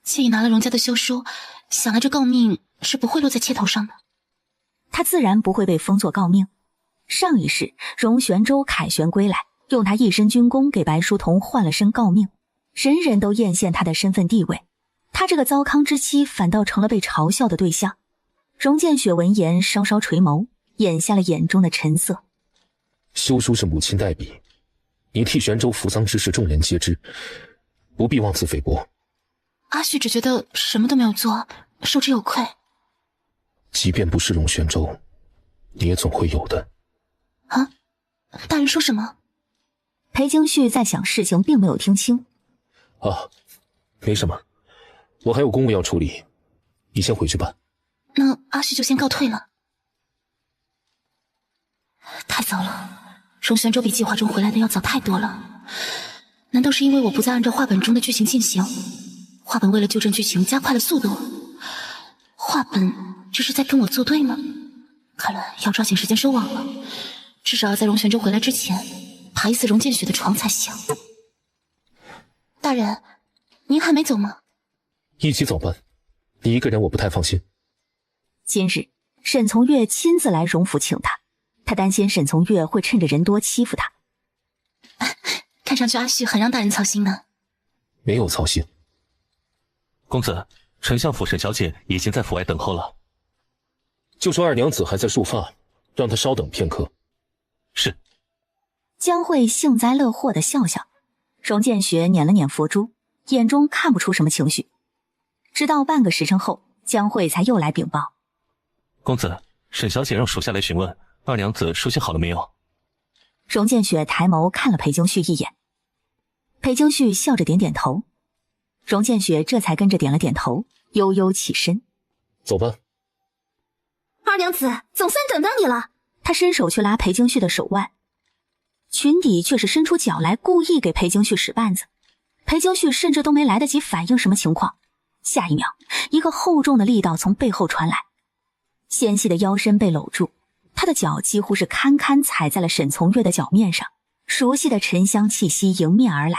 妾已拿了荣家的休书，想来这诰命是不会落在妾头上的。他自然不会被封作诰命。上一世荣玄州凯旋归来，用他一身军功给白书童换了身诰命，人人都艳羡他的身份地位，他这个糟糠之妻反倒成了被嘲笑的对象。荣建雪闻言稍稍垂眸，掩下了眼中的沉色。休书是母亲代笔，你替玄州扶丧之事众人皆知，不必妄自菲薄。阿旭只觉得什么都没有做，受之有愧。即便不是荣玄州，你也总会有的。啊，大人说什么？裴景旭在想事情，并没有听清。啊，没什么，我还有公务要处理，你先回去吧。那阿旭就先告退了。太早了，荣玄州比计划中回来的要早太多了。难道是因为我不再按照画本中的剧情进行？画本为了纠正剧情加快了速度，画本这是在跟我作对吗？看来要抓紧时间收网了。至少要在荣玄州回来之前爬一次荣建雪的床才行。大人，您还没走吗？一起走吧，你一个人我不太放心。今日沈从月亲自来荣府请他，他担心沈从月会趁着人多欺负他。看上去阿旭很让大人操心呢。没有操心。公子，丞相府沈小姐已经在府外等候了。就说二娘子还在束发，让她稍等片刻。是。江慧幸灾乐祸地笑笑，荣建学捻了捻佛珠，眼中看不出什么情绪。直到半个时辰后，江慧才又来禀报：公子，沈小姐让属下来询问二娘子梳洗好了没有。荣建雪抬眸看了裴京旭一眼，裴京旭笑着点点头，荣建雪这才跟着点了点头，悠悠起身：走吧。二娘子，总算等到你了。他伸手去拉裴京旭的手腕，裙底却是伸出脚来，故意给裴京旭使绊子。裴京旭甚至都没来得及反应什么情况，下一秒，一个厚重的力道从背后传来，纤细的腰身被搂住，他的脚几乎是堪堪踩在了沈从月的脚面上，熟悉的沉香气息迎面而来。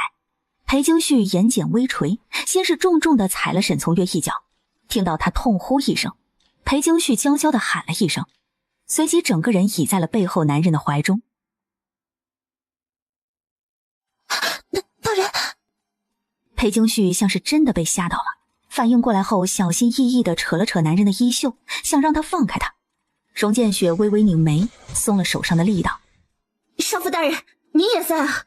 裴京旭眼睑微垂，先是重重地踩了沈从月一脚，听到他痛呼一声，裴京旭娇娇地喊了一声，随即整个人倚在了背后男人的怀中。大人！裴京旭像是真的被吓到了，反应过来后小心翼翼地扯了扯男人的衣袖，想让他放开他。荣建雪微微拧眉，松了手上的力道。少妇大人，您也在啊。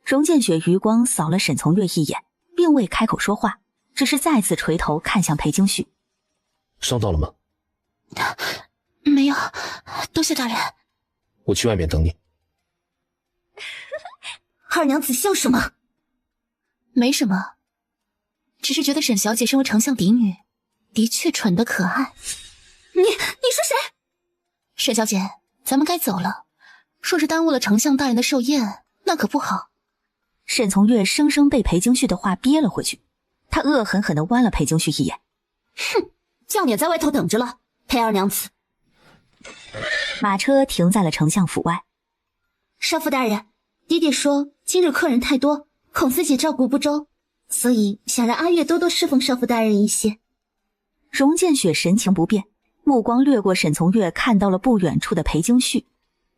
荣建雪余光扫了沈从月一眼，并未开口说话，只是再次垂头看向裴京旭。伤到了吗？没有，多谢大人。我去外面等你。二娘子笑什么？没什么，只是觉得沈小姐身为丞相嫡女，的确蠢得可爱。你说谁？沈小姐，咱们该走了。若是耽误了丞相大人的寿宴，那可不好。沈从月生生被裴京旭的话憋了回去，他恶狠狠地剜了裴京旭一眼。哼，叫你在外头等着了，裴二娘子。马车停在了丞相府外。少妇大人，爹爹说今日客人太多，孔四姐照顾不周，所以想让阿月多多侍奉少妇大人一些。荣建雪神情不变，目光掠过沈从月，看到了不远处的裴京旭。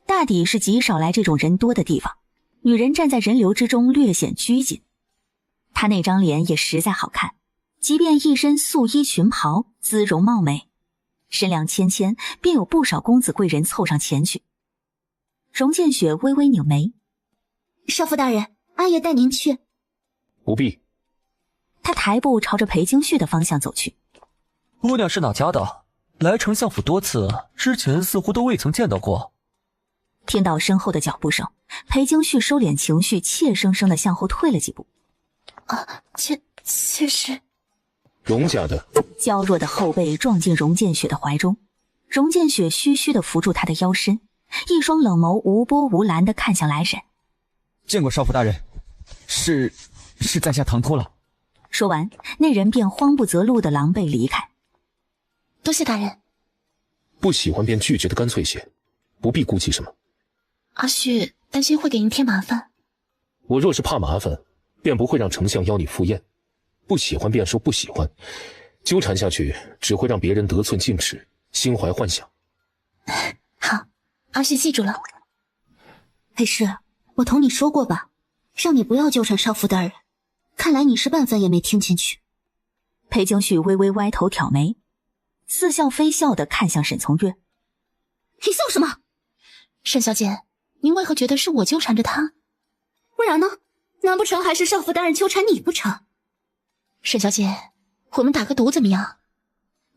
大抵是极少来这种人多的地方，女人站在人流之中略显拘谨。她那张脸也实在好看，即便一身素衣裙袍，姿容貌美，身量谦谦，便有不少公子贵人凑上前去。荣建雪微微拧眉：少妇大人，阿爷带您去。不必。他抬步朝着裴京旭的方向走去。姑娘是哪家的？来丞相府多次，之前似乎都未曾见到过。听到身后的脚步声，裴京旭收敛情绪，怯生生地向后退了几步。确实。荣家的。娇弱的后背撞进荣建雪的怀中，荣建雪虚虚地扶住他的腰身，一双冷眸无波无澜地看向来人。见过少妇大人，是在下唐突了。说完，那人便慌不择路地狼狈离开。多谢大人。不喜欢便拒绝的干脆些，不必顾忌什么。阿旭担心会给您添麻烦。我若是怕麻烦，便不会让丞相邀你赴宴。不喜欢便说不喜欢，纠缠下去只会让别人得寸进尺，心怀幻想。好，阿旭记住了。裴氏，我同你说过吧，让你不要纠缠少妇大人。看来你是半分也没听进去。裴京旭微微歪头挑眉，似笑非笑地看向沈从月。你笑什么？沈小姐，您为何觉得是我纠缠着他？不然呢？难不成还是少妇大人纠缠你不成？沈小姐，我们打个赌怎么样？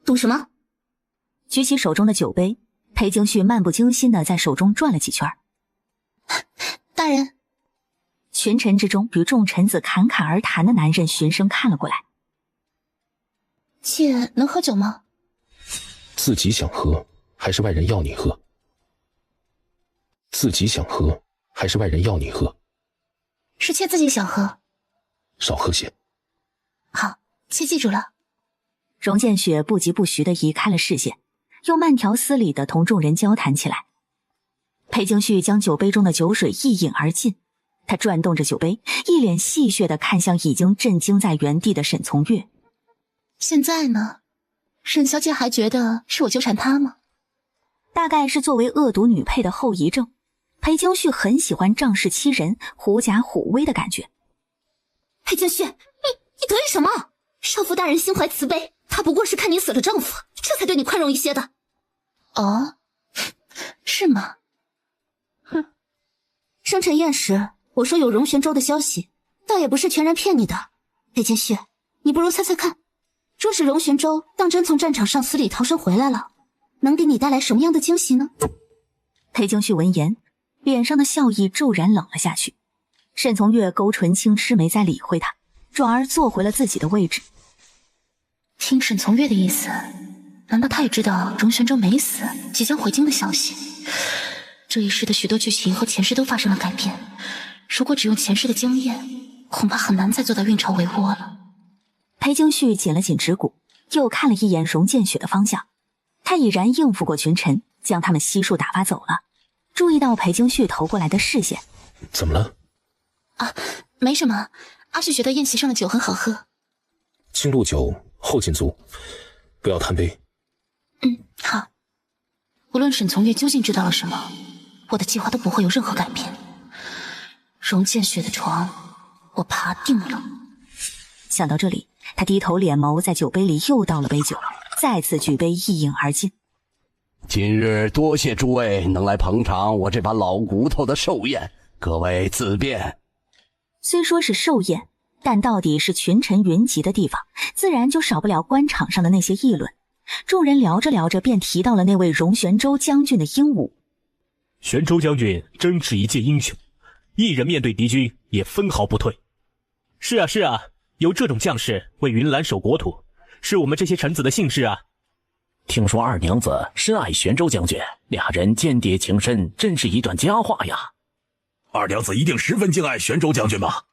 赌什么？举起手中的酒杯，裴京旭漫不经心地在手中转了几圈。大人。群臣之中，与众臣子侃侃而谈的男人循声看了过来。妾能喝酒吗？自己想喝，还是外人要你喝？自己想喝，还是外人要你喝？是妾自己想喝。少喝些。好，妾记住了。荣建雪不疾不徐地移开了视线，又慢条斯理地同众人交谈起来。裴京旭将酒杯中的酒水一饮而尽，他转动着酒杯，一脸戏谑地看向已经震惊在原地的沈从月。现在呢？沈小姐还觉得是我纠缠她吗？大概是作为恶毒女配的后遗症，裴京旭很喜欢仗势欺人、狐假虎威的感觉。裴京旭，你得意什么？少妇大人心怀慈悲，她不过是看你死了丈夫，这才对你宽容一些的。哦，是吗？哼，生辰宴时我说有荣玄州的消息，倒也不是全然骗你的。裴京旭，你不如猜猜看，若是荣玄州当真从战场上死里逃生回来了，能给你带来什么样的惊喜呢？裴京旭闻言，脸上的笑意骤然冷了下去。沈从月勾唇轻吃，没再理会他，转而坐回了自己的位置。听沈从月的意思，难道他也知道荣玄州没死，即将回京的消息？这一世的许多剧情和前世都发生了改变，如果只用前世的经验，恐怕很难再做到运筹帷幄了。裴京旭紧了紧指骨，又看了一眼荣建雪的方向，他已然应付过群臣，将他们悉数打发走了。注意到裴京旭投过来的视线，怎么了？啊，没什么。阿旭觉得宴席上的酒很好喝。进入酒，后进足，不要贪杯。好。无论沈从月究竟知道了什么，我的计划都不会有任何改变。荣建雪的床，我爬定了。想到这里，他低头敛眸，在酒杯里又倒了杯酒，再次举杯一饮而尽。今日多谢诸位能来捧场我这把老骨头的寿宴，各位自便。虽说是寿宴，但到底是群臣云集的地方，自然就少不了官场上的那些议论。众人聊着聊着，便提到了那位荣玄州将军的英武。玄州将军真是一介英雄，一人面对敌军也分毫不退。是啊是啊，有这种将士为云岚守国土，是我们这些臣子的幸事啊。听说二娘子深爱玄州将军，俩人间谍情深，真是一段佳话呀。二娘子一定十分敬爱玄州将军吧？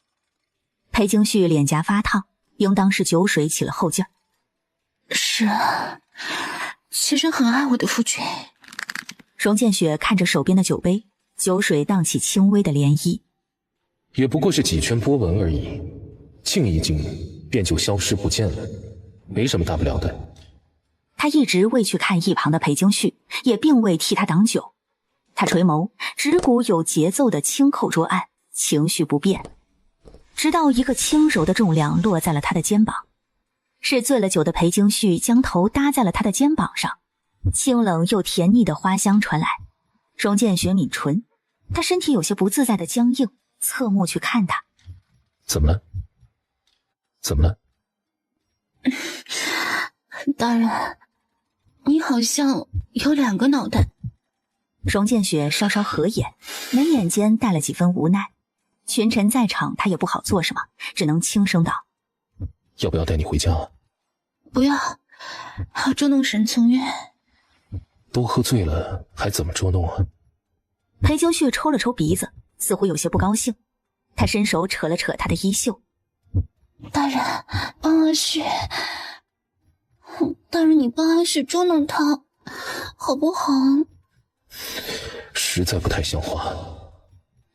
裴京旭脸颊发烫，应当是酒水起了后劲儿。是啊，妾身很爱我的夫君。荣建雪看着手边的酒杯，酒水荡起轻微的涟漪。也不过是几圈波纹而已，静一静便就消失不见了，没什么大不了的。他一直未去看一旁的裴京旭，也并未替他挡酒。他垂眸，指骨有节奏的轻扣桌案，情绪不变，直到一个轻柔的重量落在了他的肩膀。是醉了酒的裴京旭将头搭在了他的肩膀上，清冷又甜腻的花香传来。荣建雪抿唇，他身体有些不自在的僵硬，侧目去看他。怎么了？怎么了？大人，你好像有两个脑袋。荣建雪稍稍合眼，眉眼间带了几分无奈。群臣在场，他也不好做什么，只能轻声道：要不要带你回家？不要，好捉弄沈从月。都喝醉了，还怎么捉弄啊？裴京旭抽了抽鼻子，似乎有些不高兴。他伸手扯了扯他的衣袖。大人，帮阿旭。大人，你帮阿旭捉弄他，好不好？实在不太像话。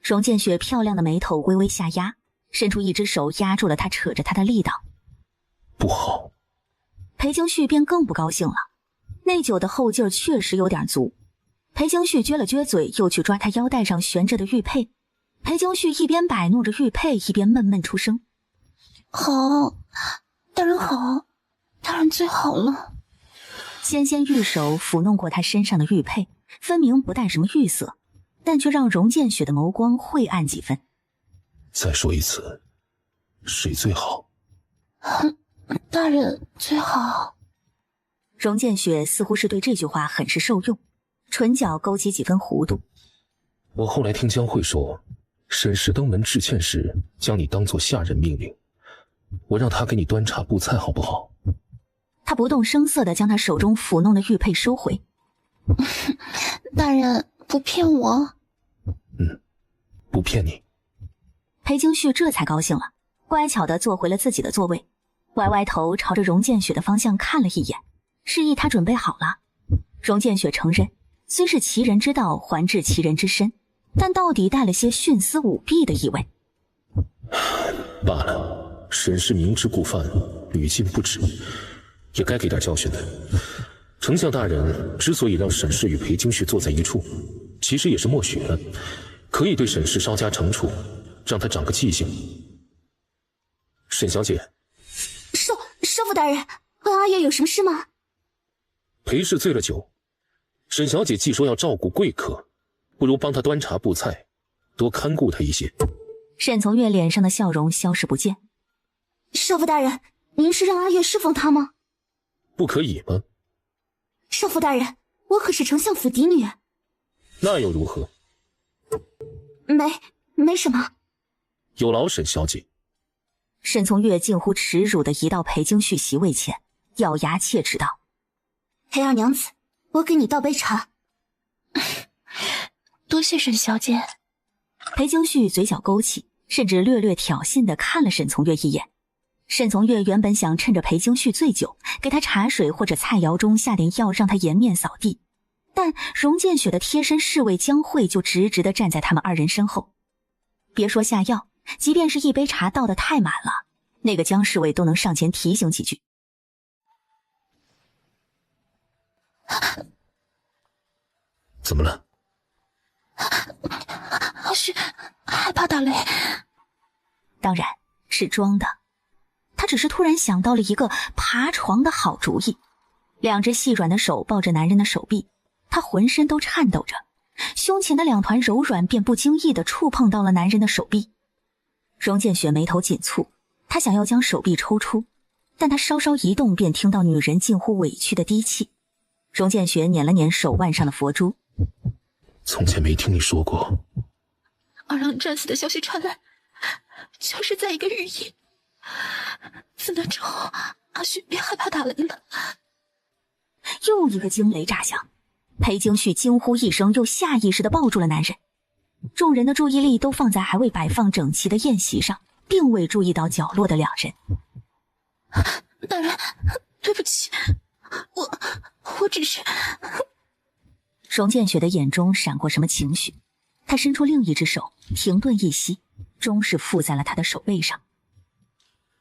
荣建雪漂亮的眉头微微下压，伸出一只手压住了他扯着他的力道。不好。裴京旭便更不高兴了，内酒的后劲儿确实有点足。裴京旭撅了撅嘴，又去抓他腰带上悬着的玉佩。裴京旭一边摆弄着玉佩，一边闷闷出声：好，大人好，大人最好了。纤纤玉手抚弄过他身上的玉佩，分明不带什么玉色，但却让荣建雪的眸光晦暗几分。再说一次，谁最好？大人最好。荣建雪似乎是对这句话很是受用，唇角勾起几分弧度。我后来听江慧说，沈氏登门致歉时将你当作下人命令，我让他给你端茶布菜好不好？他不动声色地将他手中抚弄的玉佩收回。大人不骗我？不骗你。裴京旭这才高兴了，乖巧地坐回了自己的座位，歪歪头朝着荣建雪的方向看了一眼，示意他准备好了。荣建雪承认，虽是其人之道还治其人之身，但到底带了些徇私舞弊的意味。罢了，沈氏明知故犯，屡禁不止，也该给点教训的。丞相大人之所以让沈氏与裴京旭坐在一处，其实也是默许了，可以对沈氏稍加惩处，让他长个记性。沈小姐，少府大人，和阿月有什么事吗？裴氏醉了酒，沈小姐既说要照顾贵客，不如帮他端茶布菜，多看顾他一些。沈从月脸上的笑容消失不见。少府大人，您是让阿月侍奉他吗？不可以吗？少府大人，我可是丞相府嫡女。那又如何？没什么。有劳沈小姐。沈从月近乎耻辱地移到裴京旭席位前，咬牙切齿道：“裴二娘子，我给你倒杯茶。”多谢沈小姐。裴京旭嘴角勾起，甚至略略挑衅地看了沈从月一眼。沈从月原本想趁着裴京旭醉酒，给他茶水或者菜肴中下点药，让他颜面扫地，但荣建雪的贴身侍卫江慧就直直地站在他们二人身后。别说下药，即便是一杯茶倒得太满了，那个江侍卫都能上前提醒几句。怎么了？是害怕打雷。当然是装的。他只是突然想到了一个爬床的好主意，两只细软的手抱着男人的手臂，他浑身都颤抖着，胸前的两团柔软便不经意地触碰到了男人的手臂。荣建雪眉头紧蹙，他想要将手臂抽出，但他稍稍一动便听到女人近乎委屈的低泣。荣建雪捻了捻手腕上的佛珠，从前没听你说过，二郎战死的消息传来，就是在一个寓意。自那之后，阿旭别害怕打雷了。又一个惊雷炸响，裴京旭惊呼一声，又下意识地抱住了男人。众人的注意力都放在还未摆放整齐的宴席上，并未注意到角落的两人。大人，对不起，我只是……荣建雪的眼中闪过什么情绪，他伸出另一只手，停顿一息，终是附在了他的手背上。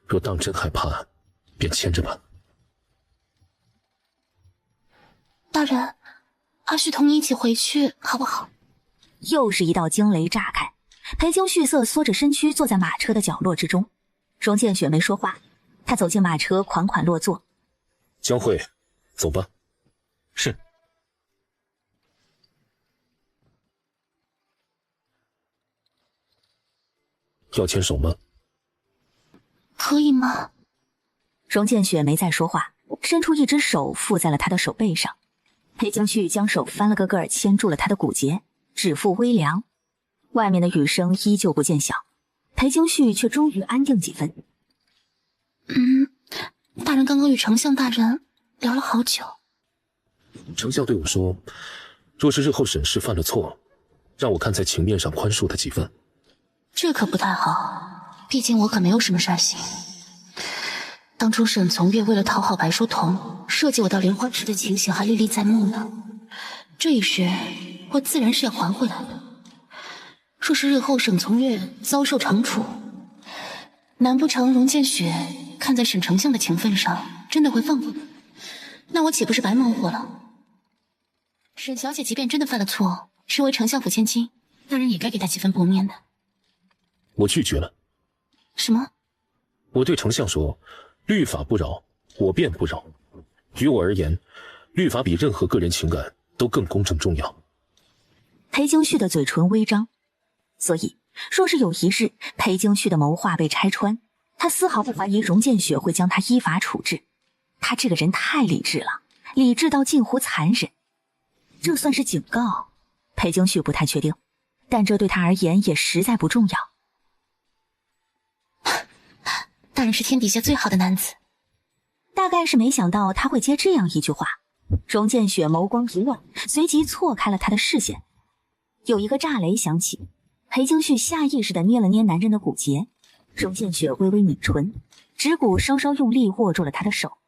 若当真害怕，便牵着吧。大人，阿旭同你一起回去好不好？又是一道惊雷炸开，裴京旭瑟缩着身躯坐在马车的角落之中。荣建雪没说话，他走进马车，款款落座。江慧，走吧。是。要牵手吗？可以吗？荣建雪没再说话，伸出一只手附在了他的手背上。裴京旭将手翻了个个儿，牵住了他的骨节，指腹微凉。外面的雨声依旧不见小，裴京旭却终于安定几分。大人刚刚与丞相大人聊了好久。丞相对我说，若是日后沈氏犯了错，让我看在情面上宽恕他几分。这可不太好，毕竟我可没有什么杀心。当初沈从月为了讨好白书童，设计我到莲花池的情形还历历在目呢。这一事，我自然是要还回来的。若是日后沈从月遭受惩处，难不成荣建雪看在沈丞相的情分上，真的会放过我？那我岂不是白忙活了？沈小姐即便真的犯了错，身为丞相府千金，大人也该给她几分薄面的。我拒绝了。什么？我对丞相说，律法不饶，我便不饶。于我而言，律法比任何个人情感都更公正重要。裴京旭的嘴唇微张，所以若是有一日裴京旭的谋划被拆穿，他丝毫不怀疑荣建雪会将他依法处置。他这个人太理智了，理智到近乎残忍。这算是警告，裴京旭不太确定，但这对他而言也实在不重要。大人是天底下最好的男子。大概是没想到他会接这样一句话，荣建雪眸光一乱，随即错开了他的视线。有一个炸雷响起，裴京旭下意识地捏了捏男人的骨节，荣建雪微微抿唇，指骨稍稍用力握住了他的手。